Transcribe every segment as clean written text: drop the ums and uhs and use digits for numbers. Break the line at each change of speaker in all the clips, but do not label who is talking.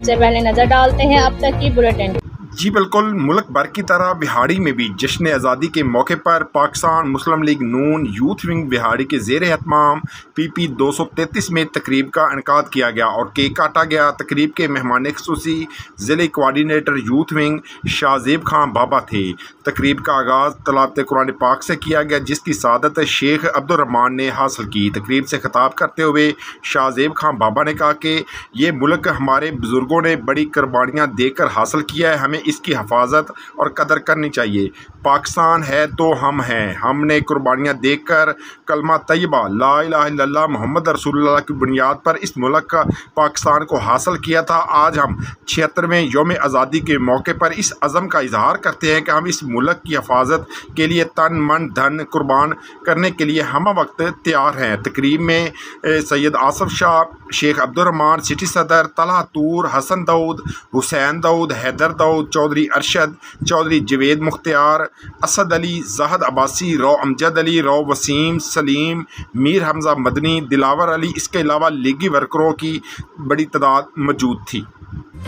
सबसे पहले नजर डालते हैं अब तक की बुलेटिन।
जी बिल्कुल, मुल्क भर की तरह बिहाड़ी में भी जश्न आज़ादी के मौके पर पाकिस्तान मुस्लिम लीग नून यूथ विंग बिहाड़ी के ज़ेर एहतमाम PP 233 में तकरीब का इनकाद किया गया और केक काटा गया। तकरीब के मेहमान ख़ुसूसी ज़िले coordinator youth wing Shahzeb Khan Baba थे। तकरीब का आगाज़ तलावत कुरान पाक से किया गया, जिसकी सआदत शेख अब्दुर्रहमान ने हासिल की। तकरीब से खिताब करते हुए शाहज़ेब खान बाबा ने कहा कि ये मुल्क हमारे बुज़ुर्गों ने बड़ी कुर्बानियाँ देकर हासिल किया है, हमें इसकी हिफाजत और कदर करनी चाहिए। पाकिस्तान है तो हम हैं। हमने कुर्बानियाँ देकर कलमा तैयबा ला इलाहा इल्लल्लाह मोहम्मद रसूलुल्लाह की बुनियाद पर इस मुल्क का पाकिस्तान को हासिल किया था। आज हम 76वें यौम आज़ादी के मौके पर इस अज़म का इजहार करते हैं कि हम इस मुल्क की हिफाजत के लिए तन मन धन कुर्बान करने के लिए हम वक्त तैयार हैं। तकरीब में सैयद आसफ शाह, शेख अब्दुर्रहमान, सिटी सदर, तलहा तूर, हसन दाऊद, हुसैन दाऊद, हैदर दाऊद, चौधरी अरशद, चौधरी जवेद मुख्तियार, असद अली, जाहद अब्बासी, रौ अमजद अली, रौ वसीम, सलीम, मीर हमज़ा मदनी, दिलावर अली, इसके अलावा लीगी वर्करों की बड़ी तादाद मौजूद थी।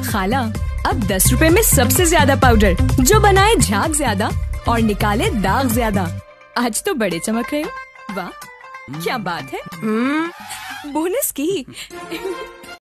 खाला, अब 10 रुपए में सबसे ज्यादा पाउडर, जो बनाए झाग ज्यादा और निकाले दाग ज्यादा। आज तो बड़े चमक रहे हो। वाह, क्या बात है। बोनस की